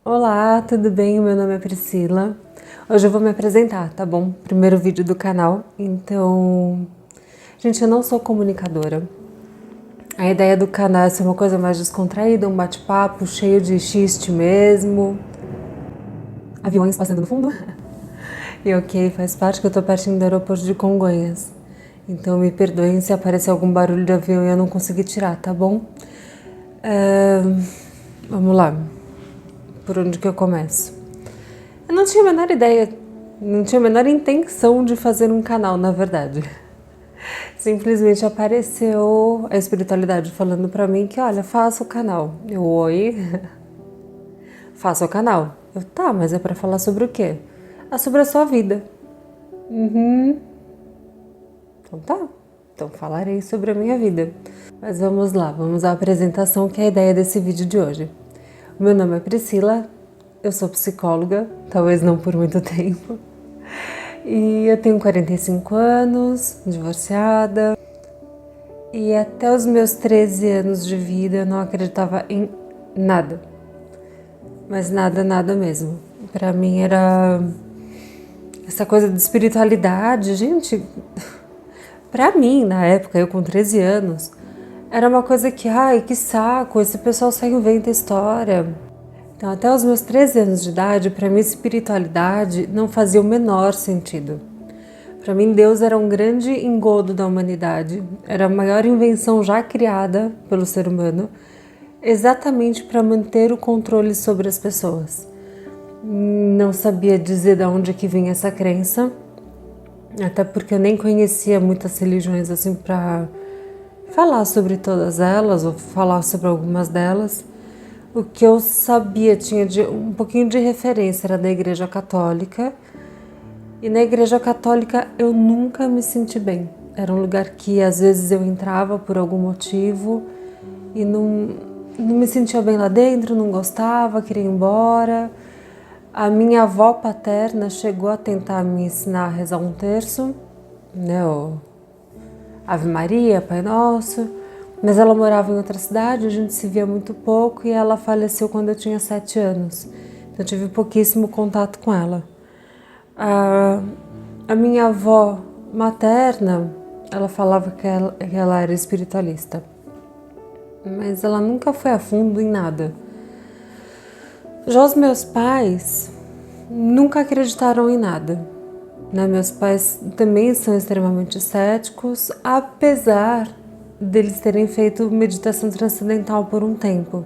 Olá, tudo bem? Meu nome é Priscila. Hoje eu vou me apresentar, tá bom? Primeiro vídeo do canal. Então, gente, eu não sou comunicadora. A ideia do canal é ser uma coisa mais descontraída, um bate-papo cheio de xiste mesmo. Aviões passando no fundo. E ok, faz parte que eu tô pertinho do aeroporto de Congonhas. Então me perdoem se aparecer algum barulho de avião e eu não conseguir tirar, tá bom? Vamos lá. Por onde que eu começo? Eu não tinha a menor ideia, não tinha a menor intenção de fazer um canal, na verdade. Simplesmente apareceu a espiritualidade falando pra mim que, olha, faça o canal. Eu, oi, faça o canal. Eu, tá, mas é pra falar sobre o quê? Ah, sobre a sua vida. Uhum. Então tá, então falarei sobre a minha vida. Mas vamos lá, vamos à apresentação, que é a ideia desse vídeo de hoje. O meu nome é Priscila, eu sou psicóloga, talvez não por muito tempo. E eu tenho 45 anos, divorciada. E até os meus 13 anos de vida eu não acreditava em nada. Mas nada, nada mesmo. Pra mim era essa coisa de espiritualidade, gente. Pra mim, na época, eu com 13 anos, era uma coisa que, ai, que saco, esse pessoal só inventa história. Então, até os meus 13 anos de idade, pra mim, espiritualidade não fazia o menor sentido. Para mim, Deus era um grande engodo da humanidade, era a maior invenção já criada pelo ser humano, exatamente para manter o controle sobre as pessoas. Não sabia dizer de onde que vinha essa crença, até porque eu nem conhecia muitas religiões assim para falar sobre todas elas ou falar sobre algumas delas. O que eu sabia, tinha um pouquinho de referência, era da Igreja Católica. E na Igreja Católica eu nunca me senti bem. Era um lugar que às vezes eu entrava por algum motivo e não me sentia bem lá dentro, não gostava, queria ir embora. A minha avó paterna chegou a tentar me ensinar a rezar um terço, né, o Ave Maria, Pai Nosso, mas ela morava em outra cidade, a gente se via muito pouco e ela faleceu quando eu tinha 7 anos. Então eu tive pouquíssimo contato com ela. A minha avó materna, ela falava que ela era espiritualista, mas ela nunca foi a fundo em nada. Já os meus pais nunca acreditaram em nada. Né? Meus pais também são extremamente céticos, apesar deles terem feito meditação transcendental por um tempo.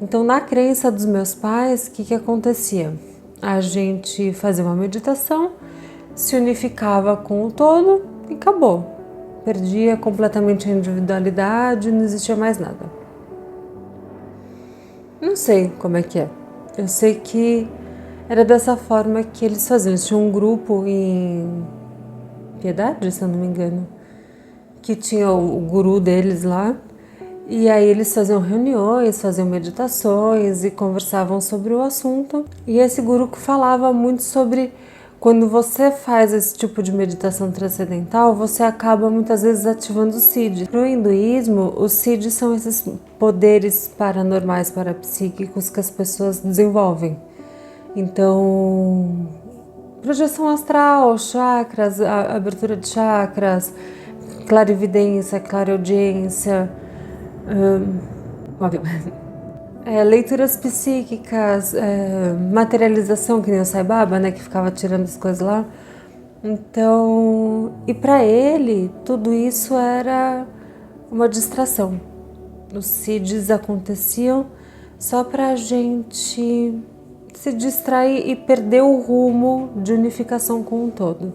Então, na crença dos meus pais, o que acontecia? A gente fazia uma meditação, se unificava com o todo e acabou. Perdia completamente a individualidade, não existia mais nada. Não sei como é que é. Eu sei que era dessa forma que eles faziam. Eles tinham um grupo em Piedade, se eu não me engano, que tinha o guru deles lá. E aí eles faziam reuniões, faziam meditações e conversavam sobre o assunto. E esse guru falava muito sobre quando você faz esse tipo de meditação transcendental, você acaba muitas vezes ativando o SID. No hinduísmo, os SID são esses poderes paranormais, parapsíquicos que as pessoas desenvolvem. Então, projeção astral, chakras, abertura de chakras, clarividência, clareaudiência, leituras psíquicas, materialização, que nem o Sai Baba, né, que ficava tirando as coisas lá. Então, e para ele, tudo isso era uma distração. Os CIDs aconteciam só para a gente se distrair e perder o rumo de unificação com o todo.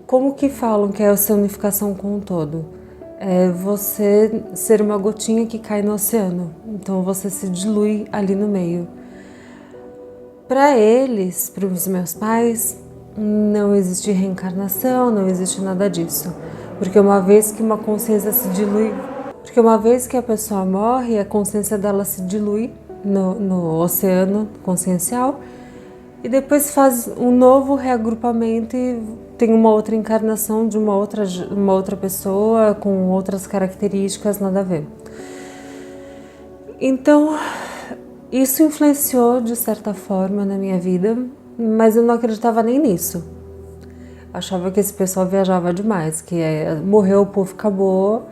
Como que falam que é essa unificação com o todo? É você ser uma gotinha que cai no oceano. Então você se dilui ali no meio. Para eles, para os meus pais, não existe reencarnação, não existe nada disso. Porque uma vez que uma consciência se dilui, porque uma vez que a pessoa morre, a consciência dela se dilui no oceano consciencial e depois faz um novo reagrupamento e tem uma outra encarnação de uma outra pessoa com outras características, nada a ver. Então, Isso influenciou de certa forma na minha vida, mas eu não acreditava nem nisso. Achava que esse pessoal viajava demais, que morreu, o povo acabou,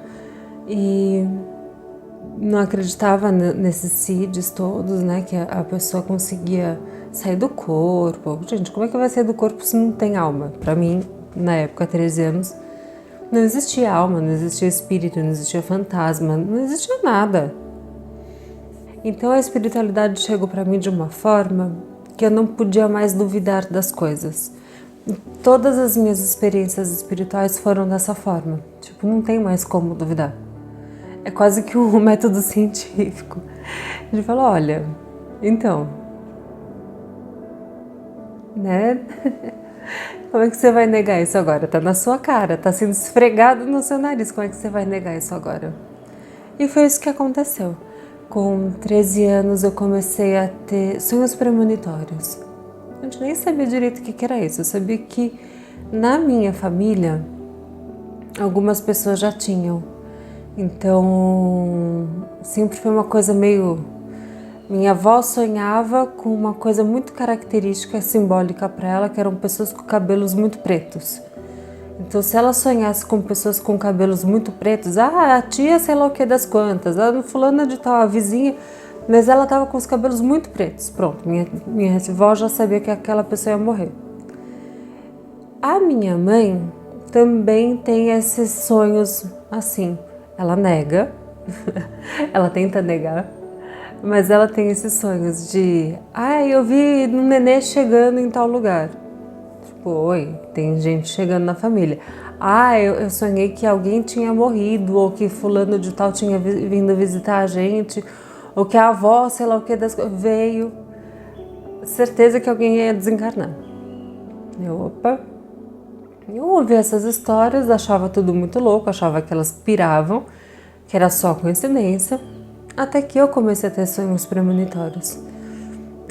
e não acreditava nesses CIDs todos, né? Que a pessoa conseguia sair do corpo. Gente, como é que vai sair do corpo se não tem alma? Pra mim, na época, 13 anos, não existia alma, não existia espírito, não existia fantasma, não existia nada. Então a espiritualidade chegou pra mim de uma forma que eu não podia mais duvidar das coisas. Todas as minhas experiências espirituais foram dessa forma. Tipo, não tem mais como duvidar. É quase que um método científico. Ele falou, olha, então, né? Como é que você vai negar isso agora? Tá na sua cara, tá sendo esfregado no seu nariz. Como é que você vai negar isso agora? E foi isso que aconteceu. Com 13 anos eu comecei a ter sonhos premonitórios. A gente nem sabia direito o que era isso. Eu sabia que na minha família algumas pessoas já tinham. Então sempre foi uma coisa meio... Minha avó sonhava com uma coisa muito característica, simbólica para ela, que eram pessoas com cabelos muito pretos. Então, se ela sonhasse com pessoas com cabelos muito pretos, a tia sei lá o que das quantas, a fulana de tal, a vizinha, mas ela estava com os cabelos muito pretos. Pronto, minha avó já sabia que aquela pessoa ia morrer. A minha mãe também tem esses sonhos assim. Ela nega, ela tenta negar, mas ela tem esses sonhos de eu vi um nenê chegando em tal lugar. Tipo, oi, tem gente chegando na família. Eu sonhei que alguém tinha morrido, ou que fulano de tal tinha vindo visitar a gente, ou que a avó, sei lá o que, veio. Certeza que alguém ia desencarnar. Eu ouvi essas histórias, achava tudo muito louco, achava que elas piravam, que era só coincidência, até que eu comecei a ter sonhos premonitórios.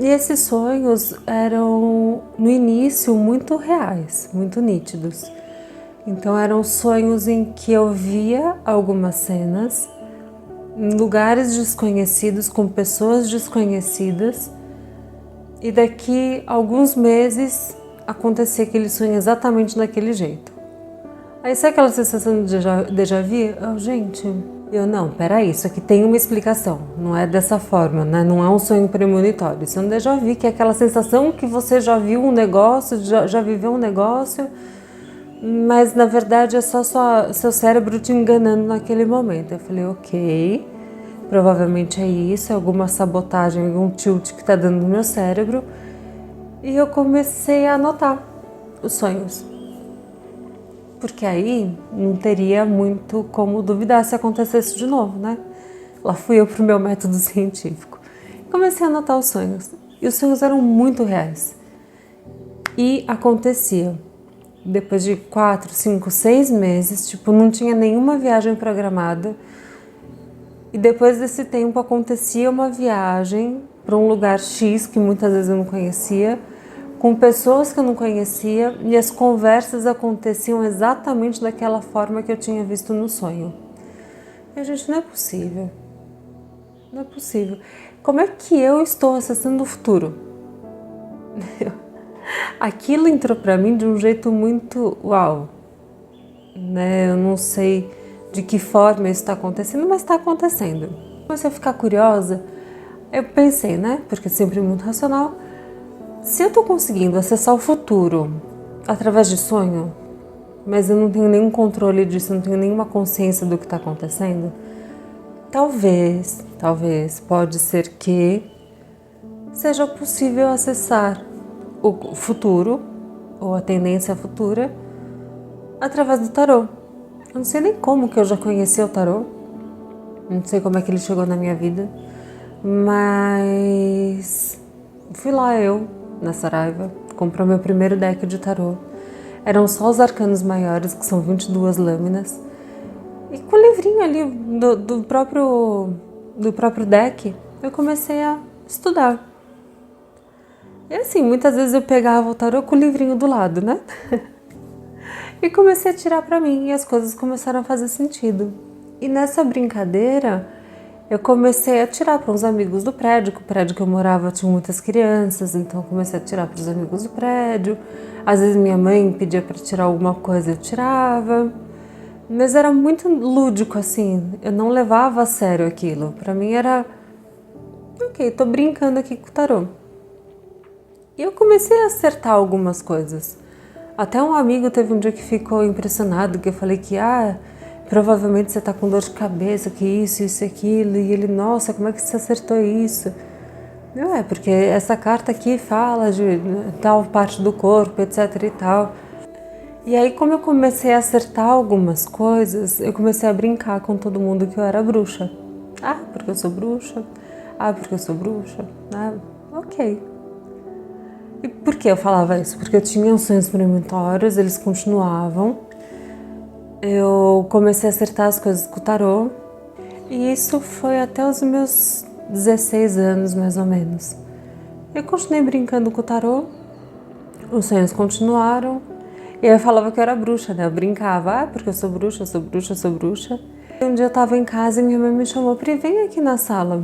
E esses sonhos eram, no início, muito reais, muito nítidos. Então eram sonhos em que eu via algumas cenas, em lugares desconhecidos, com pessoas desconhecidas, e daqui a alguns meses acontecia aquele sonho exatamente daquele jeito. Aí sabe aquela sensação de déjà vu? Gente, não, peraí, isso aqui tem uma explicação, não é dessa forma, né? Não é um sonho premonitório, isso é um déjà vu, que é aquela sensação que você já viu um negócio, já viveu um negócio, mas na verdade é só seu cérebro te enganando naquele momento. Eu falei, ok, provavelmente é isso, é alguma sabotagem, algum tilt que tá dando no meu cérebro, e eu comecei a anotar os sonhos. Porque aí não teria muito como duvidar se acontecesse de novo, né? Lá fui eu pro meu método científico. Comecei a anotar os sonhos. E os sonhos eram muito reais. E acontecia. Depois de 4, 5, 6 meses, tipo, não tinha nenhuma viagem programada. E depois desse tempo acontecia uma viagem para um lugar X, que muitas vezes eu não conhecia, com pessoas que eu não conhecia, e as conversas aconteciam exatamente daquela forma que eu tinha visto no sonho. E, gente, não é possível. Não é possível. Como é que eu estou acessando o futuro? Aquilo entrou para mim de um jeito muito uau, né? Eu não sei de que forma isso está acontecendo, mas está acontecendo. Comecei a ficar curiosa. Eu pensei, né? Porque é sempre muito racional. Se eu estou conseguindo acessar o futuro através de sonho, mas eu não tenho nenhum controle disso, não tenho nenhuma consciência do que está acontecendo, talvez, pode ser que seja possível acessar o futuro, ou a tendência futura, através do tarô. Eu não sei nem como que eu já conhecia o tarô, não sei como é que ele chegou na minha vida, mas fui lá na Saraiva, comprei meu primeiro deck de tarô. Eram só os arcanos maiores, que são 22 lâminas. E com o livrinho ali do próprio deck, eu comecei a estudar. E assim, muitas vezes eu pegava o tarô com o livrinho do lado, né? E comecei a tirar pra mim, e as coisas começaram a fazer sentido. E nessa brincadeira, eu comecei a tirar para uns amigos do prédio, que o prédio que eu morava tinha muitas crianças, então eu comecei a tirar para os amigos do prédio. Às vezes minha mãe pedia para tirar alguma coisa, eu tirava. Mas era muito lúdico, assim, eu não levava a sério aquilo. Para mim era, ok, tô brincando aqui com o tarô. E eu comecei a acertar algumas coisas. Até um amigo teve um dia que ficou impressionado, que eu falei que, provavelmente você tá com dor de cabeça, que isso e aquilo. E ele, nossa, como é que você acertou isso? Porque essa carta aqui fala de tal parte do corpo, etc e tal. E aí, como eu comecei a acertar algumas coisas, eu comecei a brincar com todo mundo que eu era bruxa. Porque eu sou bruxa. Porque eu sou bruxa. Ok. E por que eu falava isso? Porque eu tinha sonhos premonitórios, eles continuavam. Eu comecei a acertar as coisas com o tarô. E isso foi até os meus 16 anos, mais ou menos. Eu continuei brincando com o tarô. Os sonhos continuaram. E eu falava que eu era bruxa, né? Eu brincava, porque eu sou bruxa, eu sou bruxa, eu sou bruxa. E um dia eu tava em casa e minha mãe me chamou, Pri, vem aqui na sala.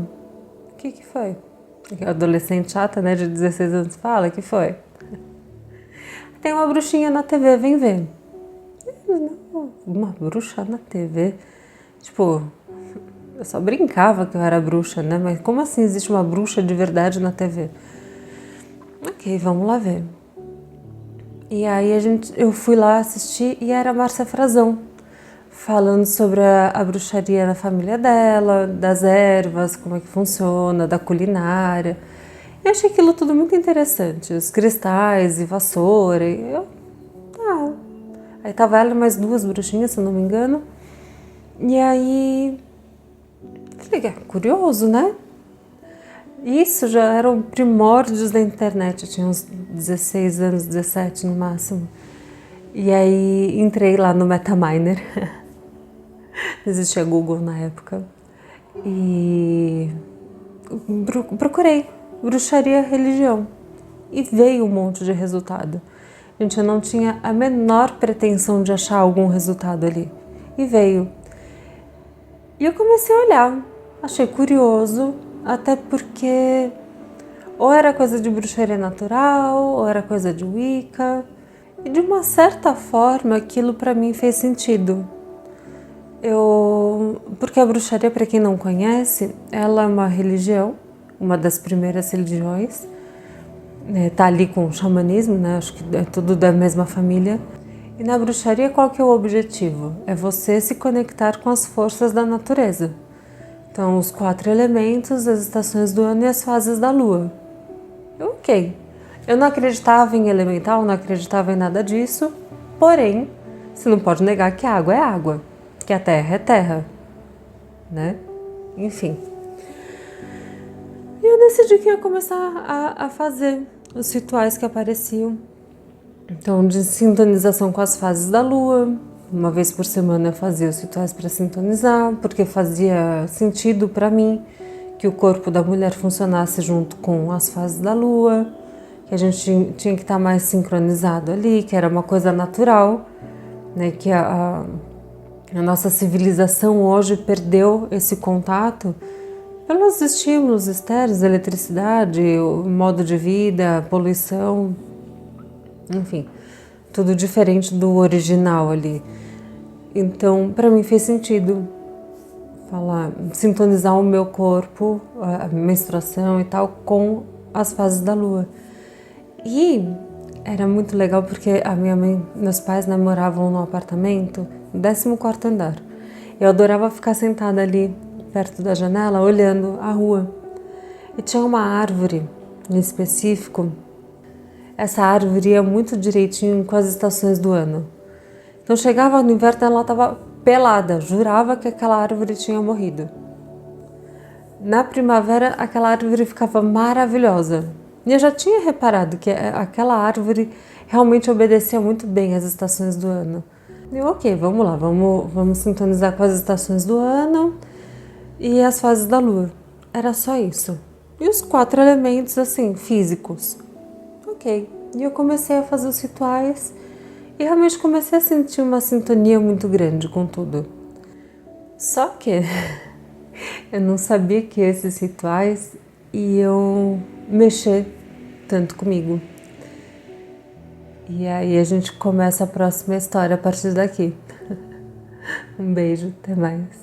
O que foi? Adolescente chata, né, de 16 anos, fala, o que foi? Tem uma bruxinha na TV, vem ver. Não, uma bruxa na TV? Tipo, eu só brincava que eu era bruxa, né? Mas como assim existe uma bruxa de verdade na TV? Ok, vamos lá ver. E aí eu fui lá assistir e era a Márcia Frazão, falando sobre a bruxaria na família dela, das ervas, como é que funciona, da culinária. Eu achei aquilo tudo muito interessante, os cristais e vassoura. Aí tava ela e mais duas bruxinhas, se eu não me engano. E aí, falei, curioso, né? Isso já eram primórdios da internet, eu tinha uns 16 anos, 17 no máximo. E aí entrei lá no Metaminer, existia Google na época, e procurei bruxaria religião e veio um monte de resultado. Gente, eu não tinha a menor pretensão de achar algum resultado ali, e veio. E eu comecei a olhar, achei curioso, até porque ou era coisa de bruxaria natural, ou era coisa de Wicca, e de uma certa forma aquilo para mim fez sentido. Porque a bruxaria, para quem não conhece, ela é uma religião, uma das primeiras religiões, tá ali com o xamanismo, né? Acho que é tudo da mesma família. E na bruxaria, qual que é o objetivo? É você se conectar com as forças da natureza. Então, os 4 elementos, as estações do ano e as fases da lua. Ok. Eu não acreditava em elemental, não acreditava em nada disso, porém, você não pode negar que a água é água, que a terra é terra, né? Enfim. E eu decidi que ia começar a fazer os rituais que apareciam. Então, de sintonização com as fases da lua. Uma vez por semana eu fazia os rituais para sintonizar, porque fazia sentido para mim que o corpo da mulher funcionasse junto com as fases da lua, que a gente tinha que estar mais sincronizado ali, que era uma coisa natural, né? Que a nossa civilização hoje perdeu esse contato pelos estímulos externos, eletricidade, o modo de vida, poluição, enfim, tudo diferente do original ali. Então, para mim fez sentido sintonizar o meu corpo, a menstruação e tal, com as fases da lua. E era muito legal porque a minha mãe, meus pais moravam num apartamento no 14º andar. Eu adorava ficar sentada ali perto da janela olhando a rua. E tinha uma árvore em específico. Essa árvore ia muito direitinho com as estações do ano. Então chegava no inverno, ela estava pelada, jurava que aquela árvore tinha morrido. Na primavera, aquela árvore ficava maravilhosa. E eu já tinha reparado que aquela árvore realmente obedecia muito bem às estações do ano. E eu, ok, vamos lá, vamos sintonizar com as estações do ano e as fases da lua. Era só isso. E os 4 elementos, assim, físicos. Ok. E eu comecei a fazer os rituais e realmente comecei a sentir uma sintonia muito grande com tudo. Só que Eu não sabia que esses rituais iam mexer tanto comigo. E aí a gente começa a próxima história a partir daqui. Um beijo, até mais.